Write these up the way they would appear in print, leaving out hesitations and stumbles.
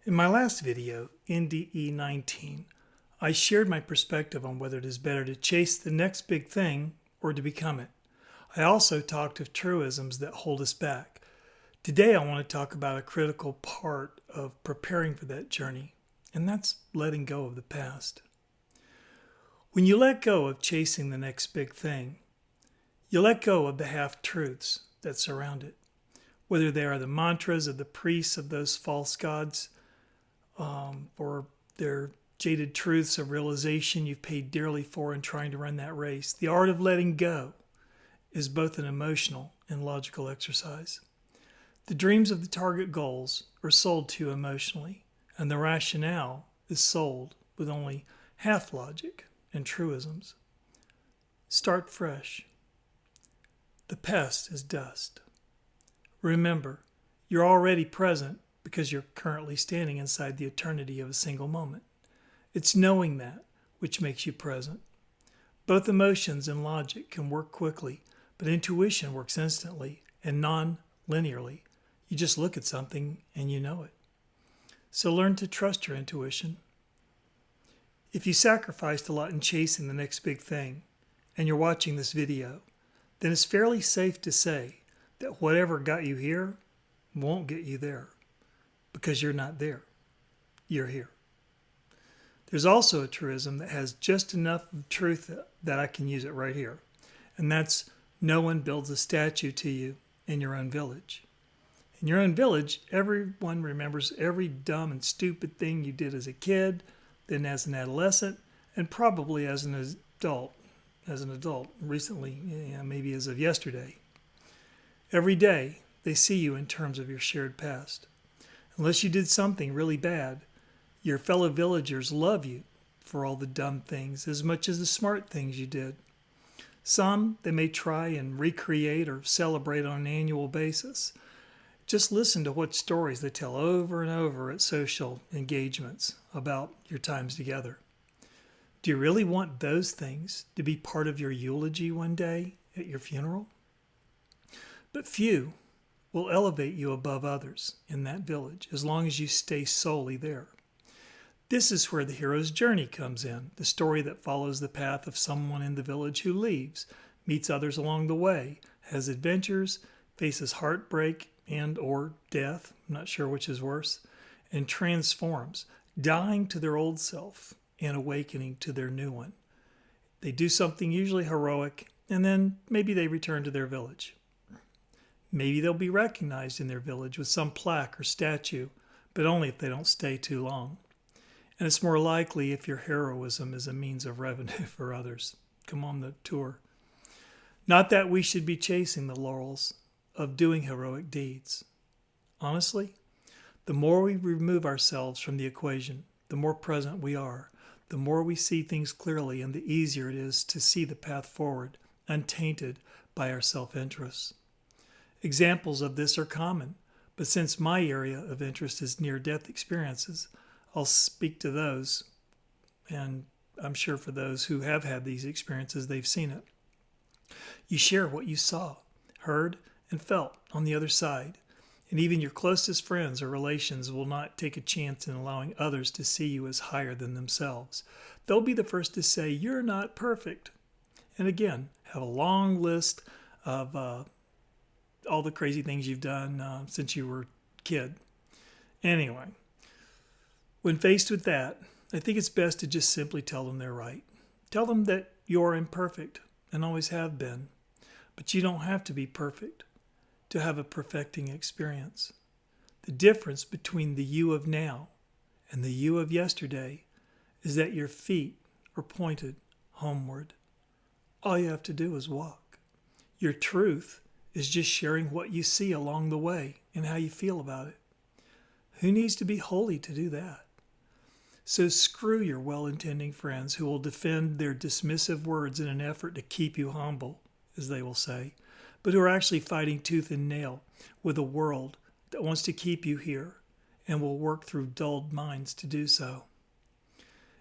In my last video, NDE 19, I shared my perspective on whether it is better to chase the next big thing or to become it. I also talked of truisms that hold us back. Today I want to talk about a critical part of preparing for that journey, and that's letting go of the past. When you let go of chasing the next big thing, you let go of the half-truths that surround it, whether they are the mantras of the priests of those false gods, or their jaded truths of realization you've paid dearly for in trying to run that race. The art of letting go is both an emotional and logical exercise. The dreams of the target goals are sold to you emotionally, and the rationale is sold with only half logic and truisms. Start fresh. The past is dust. Remember, you're already present because you're currently standing inside the eternity of a single moment. It's knowing that which makes you present. Both emotions and logic can work quickly, but intuition works instantly and non-linearly. You just look at something and you know it. So learn to trust your intuition. If you sacrificed a lot in chasing the next big thing, and you're watching this video, then it's fairly safe to say that whatever got you here won't get you there, because you're not there. You're here. There's also a truism that has just enough truth that I can use it right here, and that's no one builds a statue to you in your own village. In your own village, everyone remembers every dumb and stupid thing you did as a kid, then as an adolescent, and probably as an adult, recently, maybe as of yesterday. Every day, they see you in terms of your shared past. Unless you did something really bad, your fellow villagers love you for all the dumb things as much as the smart things you did. Some they may try and recreate or celebrate on an annual basis. Just listen to what stories they tell over and over at social engagements about your times together. Do you really want those things to be part of your eulogy one day at your funeral? But few will elevate you above others in that village as long as you stay solely there. This is where the hero's journey comes in, the story that follows the path of someone in the village who leaves, meets others along the way, has adventures, faces heartbreak and or death, I'm not sure which is worse, and transforms, dying to their old self and awakening to their new one. They do something usually heroic, and then maybe they return to their village. Maybe they'll be recognized in their village with some plaque or statue, but only if they don't stay too long. And it's more likely if your heroism is a means of revenue for others. Come on the tour. Not that we should be chasing the laurels of doing heroic deeds. Honestly, the more we remove ourselves from the equation, the more present we are, the more we see things clearly, and the easier it is to see the path forward, untainted by our self-interest. Examples of this are common, but since my area of interest is near-death experiences, I'll speak to those, and I'm sure for those who have had these experiences, they've seen it. You share what you saw, heard, and felt on the other side, and even your closest friends or relations will not take a chance in allowing others to see you as higher than themselves. They'll be the first to say, "You're not perfect," and again, have a long list of all the crazy things you've done since you were a kid. Anyway, when faced with that, I think it's best to just simply tell them they're right. Tell them that you're imperfect and always have been, but you don't have to be perfect to have a perfecting experience. The difference between the you of now and the you of yesterday is that your feet are pointed homeward. All you have to do is walk. Your truth is just sharing what you see along the way and how you feel about it. Who needs to be holy to do that? So screw your well-intending friends who will defend their dismissive words in an effort to keep you humble, as they will say, but who are actually fighting tooth and nail with a world that wants to keep you here and will work through dulled minds to do so.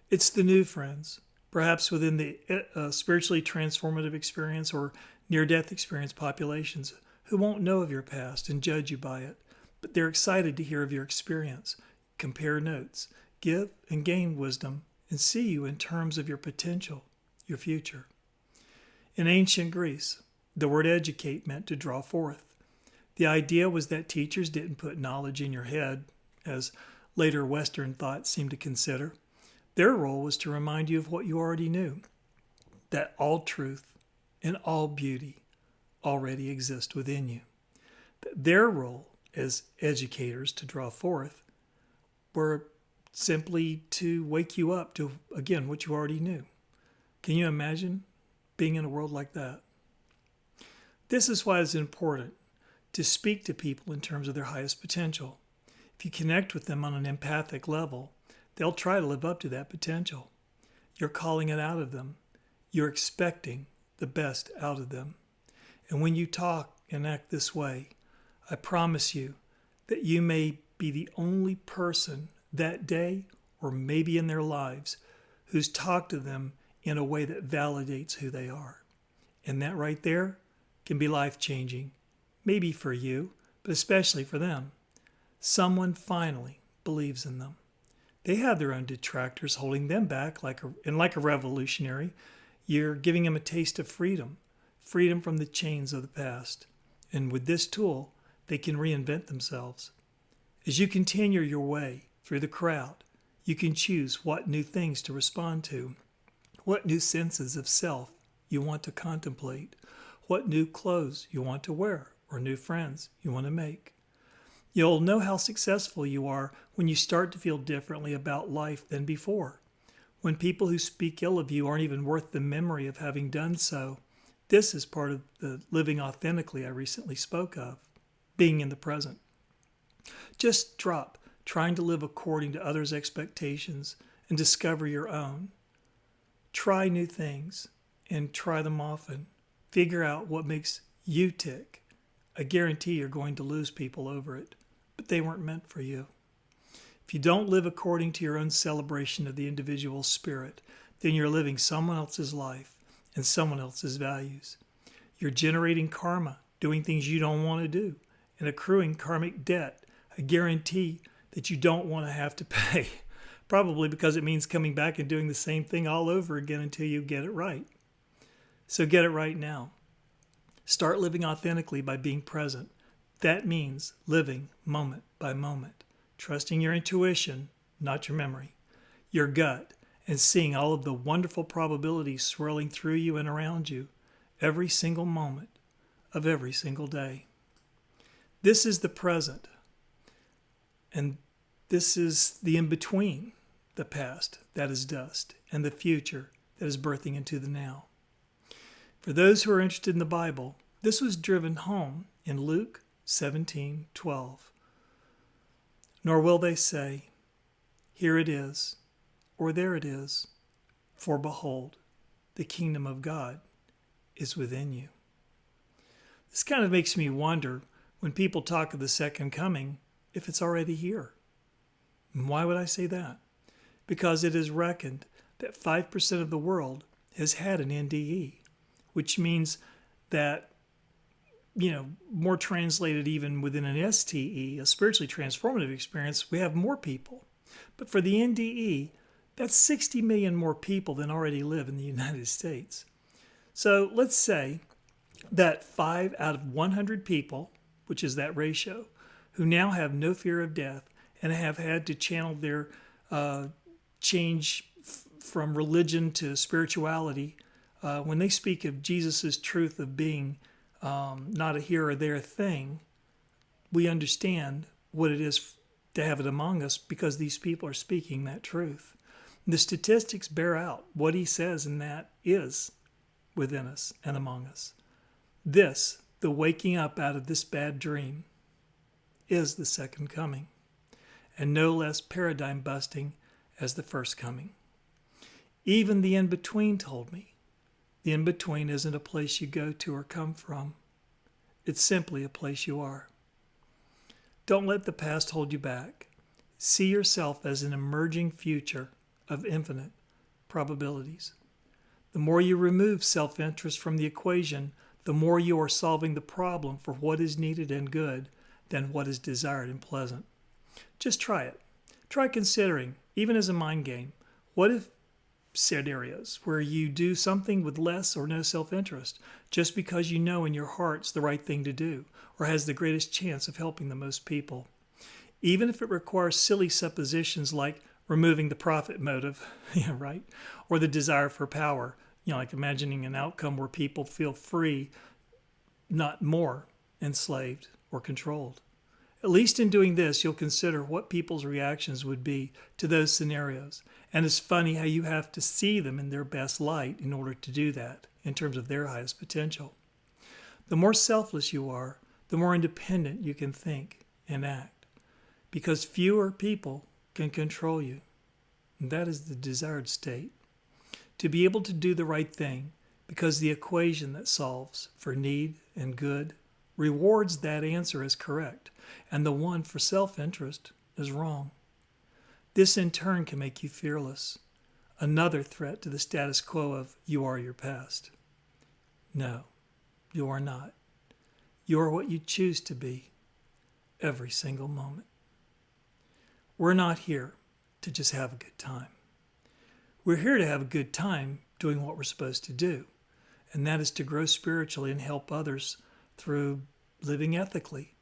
It's the new friends, perhaps within the spiritually transformative experience or near-death experience populations, who won't know of your past and judge you by it, but they're excited to hear of your experience. compare notes, give and gain wisdom, and see you in terms of your potential, your future. In ancient Greece, the word educate meant to draw forth. The idea was that teachers didn't put knowledge in your head, as later Western thought seemed to consider. Their role was to remind you of what you already knew, that all truth and all beauty already exist within you. Their role as educators to draw forth were simply to wake you up to, again, what you already knew. Can you imagine being in a world like that? This is why it's important to speak to people in terms of their highest potential. If you connect with them on an empathic level, they'll try to live up to that potential. You're calling it out of them. You're expecting the best out of them. And when you talk and act this way, I promise you that you may be the only person that day, or maybe in their lives, who's talked to them in a way that validates who they are. And that right there can be life-changing, maybe for you, but especially for them. Someone finally believes in them. They have their own detractors holding them back, like a revolutionary. You're giving them a taste of freedom from the chains of the past. And with this tool, they can reinvent themselves. As you continue your way through the crowd, you can choose what new things to respond to, what new senses of self you want to contemplate, what new clothes you want to wear, or new friends you want to make. You'll know how successful you are when you start to feel differently about life than before. When people who speak ill of you aren't even worth the memory of having done so. This is part of the living authentically I recently spoke of, being in the present. Just drop trying to live according to others' expectations and discover your own. Try new things and try them often. Figure out what makes you tick. I guarantee you're going to lose people over it, but they weren't meant for you. If you don't live according to your own celebration of the individual spirit, then you're living someone else's life and someone else's values. You're generating karma, doing things you don't want to do, and accruing karmic debt, a guarantee that you don't want to have to pay, probably because it means coming back and doing the same thing all over again until you get it right. So get it right now. Start living authentically by being present. That means living moment by moment, trusting your intuition, not your memory, your gut, and seeing all of the wonderful probabilities swirling through you and around you every single moment of every single day. This is the present, and this is the in-between, the past, that is dust, and the future that is birthing into the now. For those who are interested in the Bible, this was driven home in Luke 17:12. Nor will they say, here it is, or there it is, for behold, the kingdom of God is within you. This kind of makes me wonder when people talk of the second coming, if it's already here. And why would I say that? Because it is reckoned that 5% of the world has had an NDE, which means that, more translated even within an STE, a spiritually transformative experience, we have more people. But for the NDE, that's 60 million more people than already live in the United States. So let's say that 5 out of 100 people, which is that ratio, who now have no fear of death and have had to channel their change from religion to spirituality, when they speak of Jesus' truth of being not a here or there thing, we understand what it is to have it among us because these people are speaking that truth. The statistics bear out what he says, and that is within us and among us. This, the waking up out of this bad dream, is the second coming, and no less paradigm busting as the first coming. Even the in-between told me, the in-between isn't a place you go to or come from. It's simply a place you are. Don't let the past hold you back. See yourself as an emerging future of infinite probabilities. The more you remove self-interest from the equation, the more you are solving the problem for what is needed and good than what is desired and pleasant. Just try it. Try considering, even as a mind game, what if scenarios where you do something with less or no self-interest just because you know in your heart's the right thing to do or has the greatest chance of helping the most people. Even if it requires silly suppositions like removing the profit motive, yeah, right, or the desire for power, like imagining an outcome where people feel free, not more enslaved or controlled. At least in doing this, you'll consider what people's reactions would be to those scenarios. And it's funny how you have to see them in their best light in order to do that, in terms of their highest potential. The more selfless you are, the more independent you can think and act, because fewer people can control you. And that is the desired state. To be able to do the right thing, because the equation that solves for need and good rewards that answer as correct, and the one for self-interest is wrong. This in turn can make you fearless, another threat to the status quo of you are your past. No, you are not. You are what you choose to be every single moment. We're not here to just have a good time. We're here to have a good time doing what we're supposed to do, and that is to grow spiritually and help others through living ethically.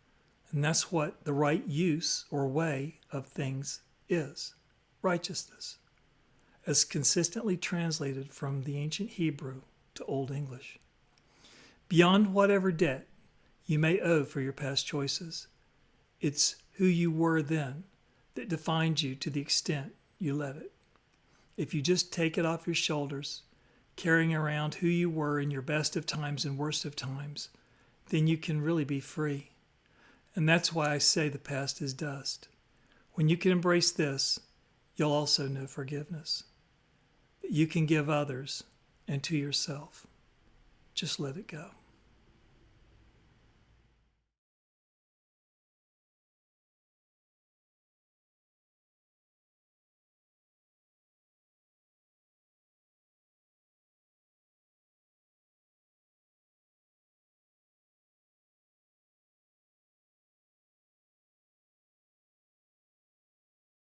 And that's what the right use or way of things is, righteousness, as consistently translated from the ancient Hebrew to Old English. Beyond whatever debt you may owe for your past choices, it's who you were then that defined you to the extent you let it. If you just take it off your shoulders, carrying around who you were in your best of times and worst of times, then you can really be free. And that's why I say the past is dust. When you can embrace this, you'll also know forgiveness that you can give others and to yourself. Just let it go.